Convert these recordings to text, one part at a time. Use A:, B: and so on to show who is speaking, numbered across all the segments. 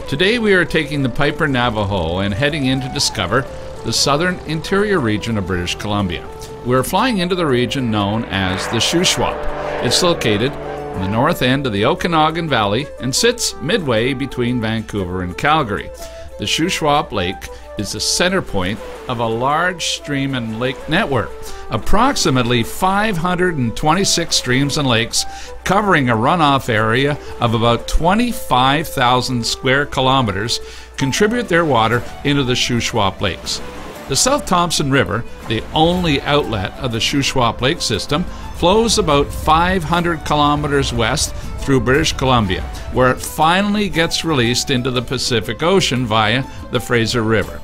A: Today we are taking the Piper Navajo and heading in to discover the southern interior region of British Columbia. We're flying into the region known as the Shuswap. It's located in the north end of the Okanagan Valley and sits midway between Vancouver and Calgary. The Shuswap Lake is the center point of a large stream and lake network. Approximately 526 streams and lakes covering a runoff area of about 25,000 square kilometers contribute their water into the Shuswap Lakes. The South Thompson River, the only outlet of the Shuswap Lake system, flows about 500 kilometers west through British Columbia, where it finally gets released into the Pacific Ocean via the Fraser River.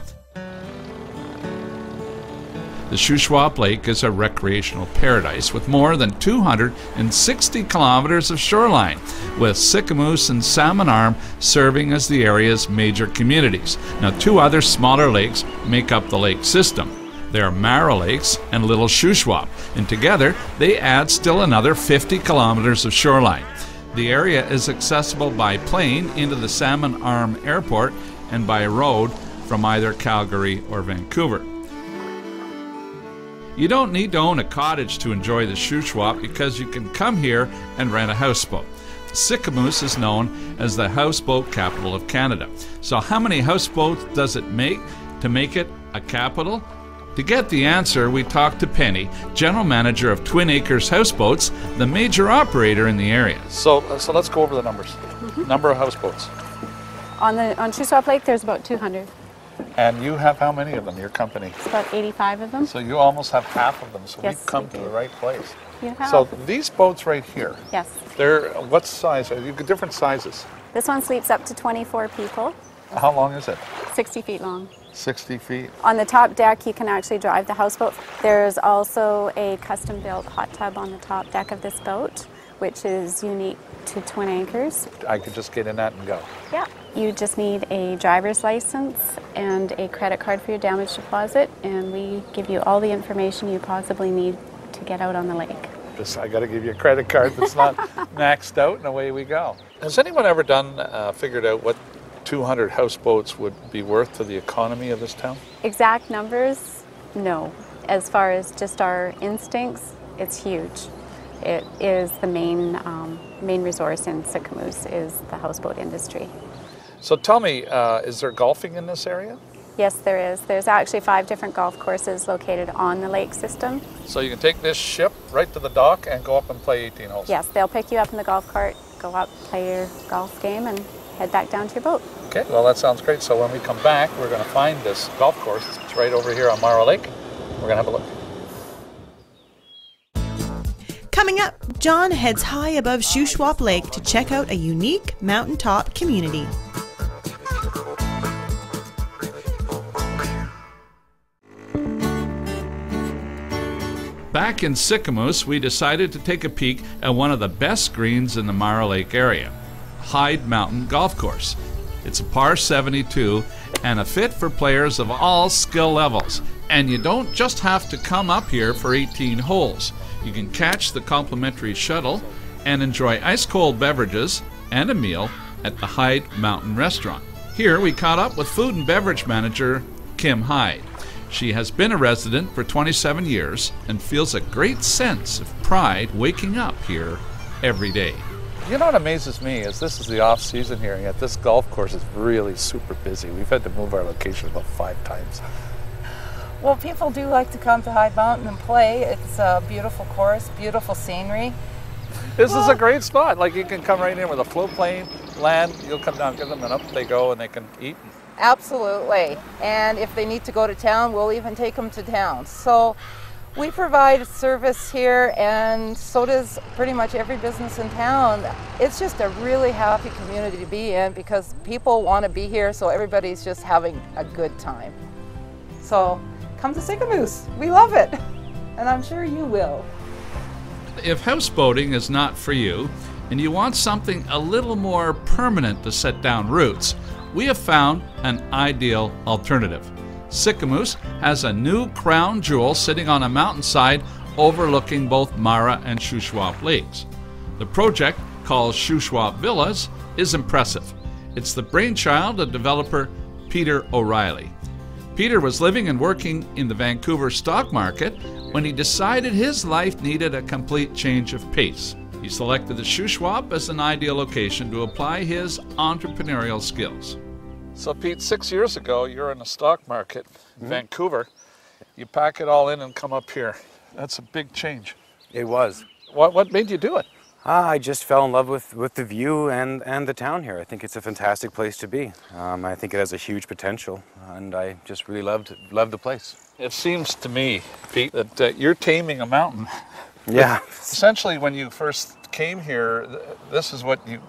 A: The Shuswap Lake is a recreational paradise with more than 260 kilometers of shoreline, with Sicamous and Salmon Arm serving as the area's major communities. Now, two other smaller lakes make up the lake system. They are Mara Lakes and Little Shuswap, and together they add still another 50 kilometers of shoreline. The area is accessible by plane into the Salmon Arm Airport and by road from either Calgary or Vancouver. You don't need to own a cottage to enjoy the Shuswap because you can come here and rent a houseboat. Sicamous is known as the houseboat capital of Canada. So how many houseboats does it make to make it a capital? To get the answer, we talked to Penny, general manager of Twin Acres Houseboats, the major operator in the area.
B: So let's go over the numbers. Number of houseboats.
C: On Shuswap Lake, there's about 200.
B: And you have how many of them, your company?
C: It's about 85 of them.
B: So you almost have half of them, so
C: Yes,
B: we've come
C: we
B: to
C: do.
B: the right place.
C: You have.
B: So these boats right here,
C: Yes.
B: they're what size? Are you different sizes?
C: This one sleeps up to 24 people,
B: How long is it?
C: 60 feet long.
B: 60 feet?
C: On the top deck, you can actually drive the houseboat. There's also a custom-built hot tub on the top deck of this boat, which is unique to Twin Acres.
B: I could just get in that and go.
C: Yeah. You just need a driver's license and a credit card for your damage deposit, and we give you all the information you possibly need to get out on the lake.
B: I got to give you a credit card that's not maxed out, and away we go. Has anyone ever figured out what 200 houseboats would be worth to the economy of this town?
C: Exact numbers, no. As far as just our instincts, it's huge. It is the main resource in Sicamous is the houseboat industry.
B: So tell me, is there golfing in this area?
C: Yes, there is. There's actually 5 different golf courses located on the lake system.
B: So you can take this ship right to the dock and go up and play 18 holes?
C: Yes, they'll pick you up in the golf cart, go up, play your golf game, and head back down to your boat.
B: Okay, well that sounds great. So when we come back, we're going to find this golf course. It's right over here on Mara Lake. We're going to have a look.
D: Coming up, John heads high above Shuswap Lake to check out a unique mountaintop community.
A: Back in Sicamous, we decided to take a peek at one of the best greens in the Mara Lake area, Hyde Mountain Golf Course. It's a par 72 and a fit for players of all skill levels. And you don't just have to come up here for 18 holes. You can catch the complimentary shuttle and enjoy ice-cold beverages and a meal at the Hyde Mountain Restaurant. Here we caught up with food and beverage manager Kim Hyde. She has been a resident for 27 years and feels a great sense of pride waking up here every day.
B: You know what amazes me is this is the off season here, and yet this golf course is really super busy. We've had to move our location about 5 times.
E: Well, people do like to come to Hyde Mountain and play. It's a beautiful course, beautiful scenery.
B: This is a great spot. Like you can come right in with a float plane, land, you'll come down, give them, and up they go, and they can eat.
E: Absolutely. And if they need to go to town, we'll even take them to town. So we provide service here, and so does pretty much every business in town. It's just a really happy community to be in because people want to be here, so everybody's just having a good time. So come to Sicamous. We love it, and I'm sure you will.
A: If houseboating is not for you, and you want something a little more permanent to set down roots, we have found an ideal alternative. Sicamous has a new crown jewel sitting on a mountainside overlooking both Mara and Shuswap Lakes. The project, called Shuswap Villas, is impressive. It's the brainchild of developer Peter O'Reilly. Peter was living and working in the Vancouver stock market when he decided his life needed a complete change of pace. He selected the Shuswap as an ideal location to apply his entrepreneurial skills.
B: So Pete, 6 years ago, you're in the stock market in Vancouver. You pack it all in and come up here. That's a big change.
F: It was.
B: What made you do it?
F: I just fell in love with the view and the town here. I think it's a fantastic place to be. I think it has a huge potential, and I just really loved the place.
B: It seems to me, Pete, that you're taming a mountain.
F: Yeah.
B: Essentially, when you first came here, this is what you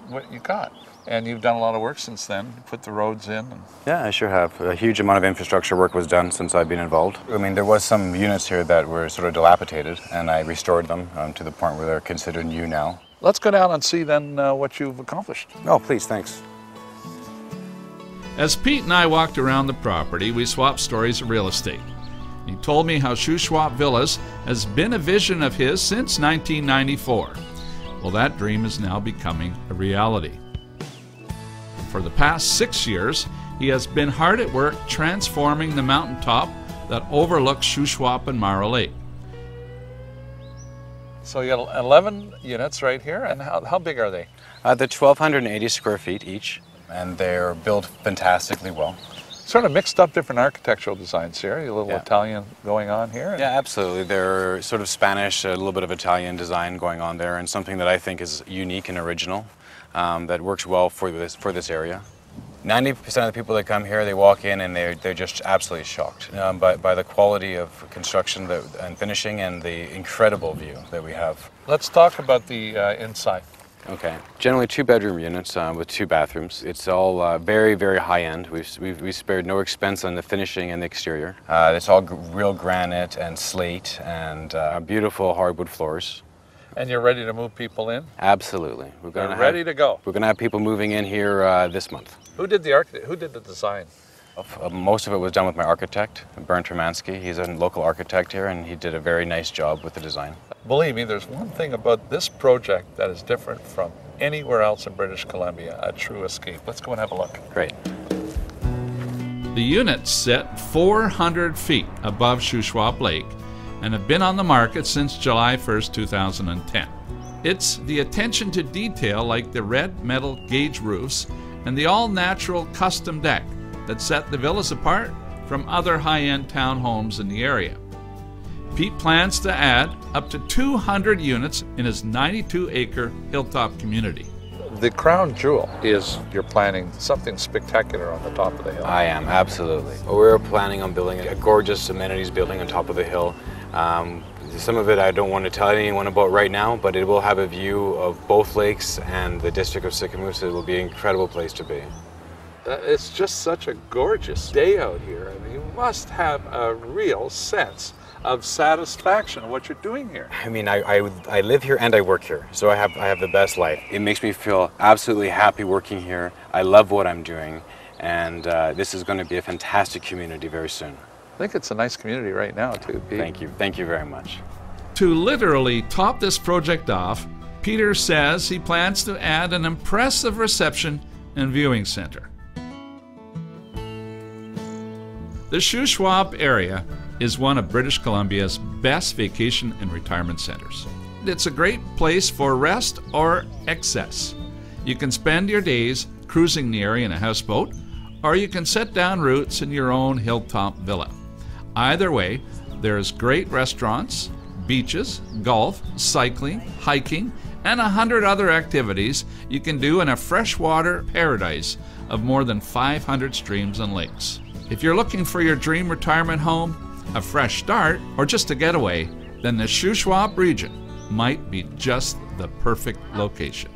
B: got. And you've done a lot of work since then. You put the roads in.
F: Yeah, I sure have. A huge amount of infrastructure work was done since I've been involved. I mean, there was some units here that were sort of dilapidated, and I restored them to the point where they're considered new now.
B: Let's go down and see then what you've accomplished.
F: Oh, please, thanks.
A: As Pete and I walked around the property, we swapped stories of real estate. He told me how Shuswap Villas has been a vision of his since 1994. Well, that dream is now becoming a reality. For the past 6 years, he has been hard at work transforming the mountaintop that overlooks Shuswap and Mara Lake.
B: So you got 11 units right here, and how big are they?
F: They're 1,280 square feet each, and they're built fantastically well.
B: Sort of mixed up different architectural designs here. A little Italian going on here.
F: Yeah, absolutely. They're sort of Spanish, a little bit of Italian design going on there, and something that I think is unique and original. That works well for this area. 90% of the people that come here, they walk in and they're just absolutely shocked by the quality of construction and finishing and the incredible view that we have.
B: Let's talk about the inside.
F: Okay. Generally 2-bedroom units with 2 bathrooms. It's all very, very high-end. We've spared no expense on the finishing and the exterior. It's all real granite and slate and beautiful hardwood floors.
B: And you're ready to move people in?
F: Absolutely.
B: We're ready to go.
F: We're going to have people moving in here this month.
B: Who did the design?
F: Most of it was done with my architect, Bernd Hermansky. He's a local architect here, and he did a very nice job with the design.
B: Believe me, there's one thing about this project that is different from anywhere else in British Columbia, a true escape. Let's go and have a look.
F: Great.
A: The units sit 400 feet above Shuswap Lake and have been on the market since July 1st, 2010. It's the attention to detail like the red metal gauge roofs and the all-natural custom deck that set the villas apart from other high-end townhomes in the area. Pete plans to add up to 200 units in his 92-acre hilltop community.
B: The crown jewel is you're planning something spectacular on the top of the hill.
F: I am, absolutely. We're planning on building a gorgeous amenities building on top of the hill. Some of it I don't want to tell anyone about right now, but it will have a view of both lakes and the district of Sycamoose. It will be an incredible place to be.
B: It's just such a gorgeous day out here. I mean, you must have a real sense of satisfaction in what you're doing here.
F: I mean, I live here and I work here, so I have the best life. It makes me feel absolutely happy working here. I love what I'm doing, and this is going to be a fantastic community very soon.
B: I think it's a nice community right now, too, Pete.
F: Thank you very much.
A: To literally top this project off, Peter says he plans to add an impressive reception and viewing center. The Shuswap area is one of British Columbia's best vacation and retirement centers. It's a great place for rest or excess. You can spend your days cruising the area in a houseboat, or you can set down roots in your own hilltop villa. Either way, there's great restaurants, beaches, golf, cycling, hiking, and 100 other activities you can do in a freshwater paradise of more than 500 streams and lakes. If you're looking for your dream retirement home, a fresh start, or just a getaway, then the Shuswap region might be just the perfect location.